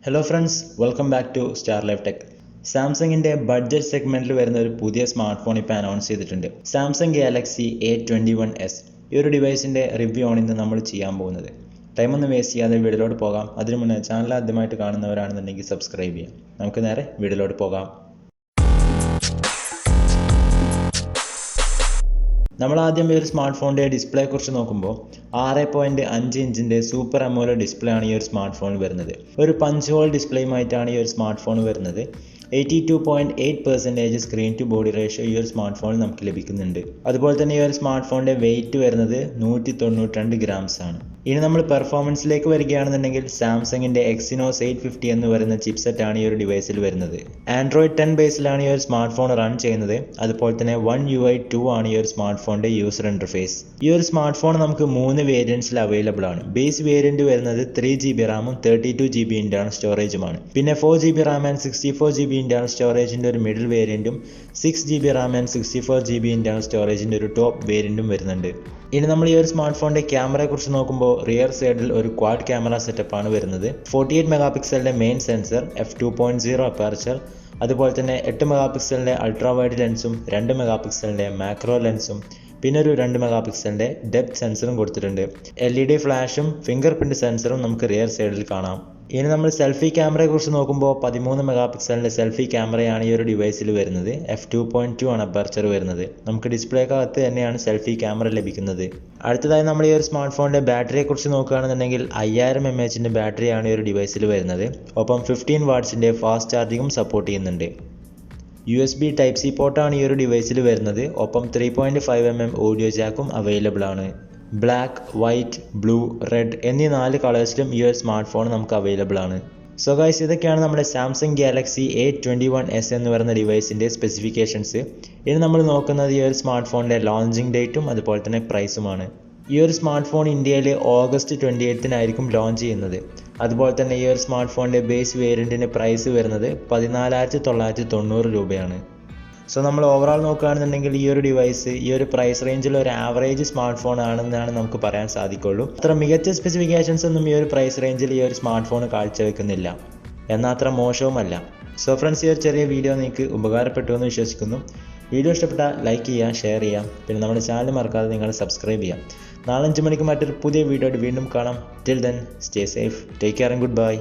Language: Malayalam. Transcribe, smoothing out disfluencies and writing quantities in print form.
Hello friends, welcome back to Star Life Tech. സാംസങ്ങിൻ്റെ ബഡ്ജറ്റ് സെഗ്മെൻറ്റിൽ വരുന്ന ഒരു പുതിയ സ്മാർട്ട് ഫോൺ ഇപ്പോൾ അനൗൺസ് ചെയ്തിട്ടുണ്ട്. Samsung Galaxy A21s. ഈ ഒരു ഡിവൈസിൻ്റെ റിവ്യൂ ആണ് ഇന്ന് നമ്മൾ ചെയ്യാൻ പോകുന്നത്. ടൈമൊന്നും വേസ്റ്റ് ചെയ്യാതെ വീഡിയോയിലോട്ട് പോകാം. അതിനു മുന്നേ ചാനൽ ആദ്യമായിട്ട് കാണുന്നവരാണെന്നുണ്ടെങ്കിൽ സബ്സ്ക്രൈബ് ചെയ്യാം. നമുക്ക് നേരെ വീഡിയോയിലോട്ട് പോകാം. നമ്മൾ ആദ്യം ഈ ഒരു സ്മാർട്ട് ഫോണിൻ്റെ ഡിസ്പ്ലേ കുറിച്ച് നോക്കുമ്പോൾ 6.5 ഇഞ്ചിൻ്റെ സൂപ്പർ അമോലെഡ് ഡിസ്പ്ലേ ആണ് ഈ ഒരു സ്മാർട്ട് ഫോൺ വരുന്നത്. ഒരു പഞ്ച് ഹോൾ ഡിസ്പ്ലേയുമായിട്ടാണ് ഈ ഒരു സ്മാർട്ട് ഫോൺ വരുന്നത്. 82.8% സ്ക്രീൻ ടു ബോഡി റേഷ്യോ ഈ ഒരു സ്മാർട്ട് ഫോണിൽ നമുക്ക് ലഭിക്കുന്നുണ്ട്. അതുപോലെ തന്നെ ഈ ഒരു സ്മാർട്ട് ഫോണിൻ്റെ വെയിറ്റ് വരുന്നത് 192 ഗ്രാംസ് ആണ്. ഇനി നമ്മൾ പെർഫോമൻസിലേക്ക് വരികയാണെന്നുണ്ടെങ്കിൽ സാംസങ്ങിൻ്റെ Exynos 850 എന്ന് പറയുന്ന ചിപ്സെറ്റ് ആണ് ഈ ഒരു ഡിവൈസിൽ വരുന്നത്. Android 10 ബേസിലാണ് ഈ ഒരു സ്മാർട്ട് ഫോൺ റൺ ചെയ്യുന്നത്. അതുപോലെ തന്നെ One UI 2 ആണ് ഈ ഒരു സ്മാർട്ട് ഫോണിൻ്റെ യൂസർ ഇൻ്റർഫേസ്. ഈ ഒരു സ്മാർട്ട് ഫോൺ നമുക്ക് 3 വേരിയൻസിൽ അവൈലബിൾ ആണ്. ബേസ് വേരിയൻറ്റ് വരുന്നത് 3GB റാമും 32GB ഇൻ്റേണൽ സ്റ്റോറേജുമാണ്. പിന്നെ 4GB Ram and 64GB internal സ്റ്റോറേജിൻ്റെ ഒരു മിഡിൽ വേരിയൻറ്റും 6GB RAM and 64GB internal സ്റ്റോറേജിൻ്റെ ഒരു ടോപ്പ് വേരിയൻറ്റും വരുന്നുണ്ട്. ഇനി നമ്മൾ ഈ ഒരു സ്മാർട്ട് ഫോണിൻ്റെ ക്യാമറയെ കുറിച്ച് നോക്കുമ്പോൾ റിയർ സൈഡിൽ ഒരു ക്വാഡ് ക്യാമറ സെറ്റപ്പാണ് വരുന്നത്. 48 മെഗാപിക്സലിൻ്റെ മെയിൻ സെൻസർ, f2.0 അപ്പർച്ചർ, അതുപോലെ തന്നെ 8 മെഗാപിക്സലിൻ്റെ അൾട്രാ വൈഡ് ലെൻസും 2 മെഗാപിക്സലിൻ്റെ മാക്രോ ലെൻസും പിന്നെ ഒരു 2 മെഗാപിക്സലിൻ്റെ ഡെപ്ത് സെൻസറും കൊടുത്തിട്ടുണ്ട്. LED ഫ്ലാഷും ഫിംഗർ പ്രിൻറ്റ് സെൻസറും നമുക്ക് റിയർ സൈഡിൽ കാണാം. ഇനി നമ്മൾ സെൽഫി ക്യാമറയെ കുറിച്ച് നോക്കുമ്പോൾ 13 മെഗാപിക്സലിൻ്റെ സെൽഫി ക്യാമറയാണ് ഈ ഒരു ഡിവൈസിൽ വരുന്നത്. f2.2 ആണ് അപ്പർച്ചർ വരുന്നത്. നമുക്ക് ഡിസ്പ്ലേക്കകത്ത് തന്നെയാണ് സെൽഫി ക്യാമറ ലഭിക്കുന്നത്. അടുത്തതായി നമ്മൾ ഈ ഒരു സ്മാർട്ട് ഫോണിൻ്റെ ബാറ്ററിയെ കുറിച്ച് നോക്കുകയാണെന്നുണ്ടെങ്കിൽ 5000 mAh ബാറ്ററിയാണ് ഈ ഒരു ഡിവൈസിൽ വരുന്നത്. ഒപ്പം 15 വാട്ട്സിൻ്റെ ഫാസ്റ്റ് ചാർജിങ്ങും സപ്പോർട്ട് ചെയ്യുന്നുണ്ട്. USB Type-C പോർട്ടാണ് ഈ ഒരു ഡിവൈസിൽ വരുന്നത്. ഒപ്പം 3.5mm ഓഡിയോ ജാക്കും അവൈലബിൾ ആണ്. ബ്ലാക്ക്, വൈറ്റ്, ബ്ലൂ, റെഡ് എന്നീ 4 കളേഴ്സിലും ഈ ഒരു സ്മാർട്ട് ഫോൺ നമുക്ക് അവൈലബിൾ ആണ്. സോ ഗൈസ്, ഇതൊക്കെയാണ് നമ്മുടെ സാംസങ് ഗാലക്സി A21s എന്ന് പറയുന്ന ഡിവൈസിൻ്റെ സ്പെസിഫിക്കേഷൻസ്. ഇനി നമ്മൾ നോക്കുന്നത് ഈ ഒരു സ്മാർട്ട് ഫോണിൻ്റെ ലോഞ്ചിങ് ഡേറ്റും അതുപോലെ തന്നെ പ്രൈസുമാണ്. ഈ ഒരു സ്മാർട്ട് ഫോൺ ഇന്ത്യയിൽ August 28 ലോഞ്ച് ചെയ്യുന്നത്. അതുപോലെ തന്നെ ഈ ഒരു സ്മാർട്ട് ഫോണിൻ്റെ ബേസ് വേരിയൻറ്റിൻ്റെ പ്രൈസ് വരുന്നത് 14,990 രൂപയാണ്. സോ നമ്മൾ ഓവറോൾ നോക്കുകയാണെന്നുണ്ടെങ്കിൽ ഈ ഒരു ഡിവൈസ് ഈ ഒരു പ്രൈസ് റേഞ്ചിൽ ഒരു ആവറേജ് സ്മാർട്ട് ഫോൺ ആണെന്നാണ് നമുക്ക് പറയാൻ സാധിക്കുള്ളൂ. അത്ര മികച്ച സ്പെസിഫിക്കേഷൻസ് ഒന്നും ഈ ഒരു പ്രൈസ് റേഞ്ചിൽ ഈ ഒരു സ്മാർട്ട് ഫോൺ കാഴ്ചവെക്കുന്നില്ല, എന്നാൽ അത്ര മോശവുമല്ല. സോ ഫ്രണ്ട്സ്, ഈ ഒരു ചെറിയ വീഡിയോ നിങ്ങൾക്ക് ഉപകാരപ്പെട്ടു എന്ന് വിശ്വസിക്കുന്നു. വീഡിയോ ഇഷ്ടപ്പെട്ടാൽ ലൈക്ക് ചെയ്യുക, ഷെയർ ചെയ്യാം. പിന്നെ നമ്മുടെ ചാനൽ മറക്കാതെ നിങ്ങൾ സബ്സ്ക്രൈബ് ചെയ്യാം. നാളെ 5 മണിക്ക് മറ്റൊരു പുതിയ വീഡിയോ ആയിട്ട് വീണ്ടും കാണാം. Till then stay safe, take care and good bye.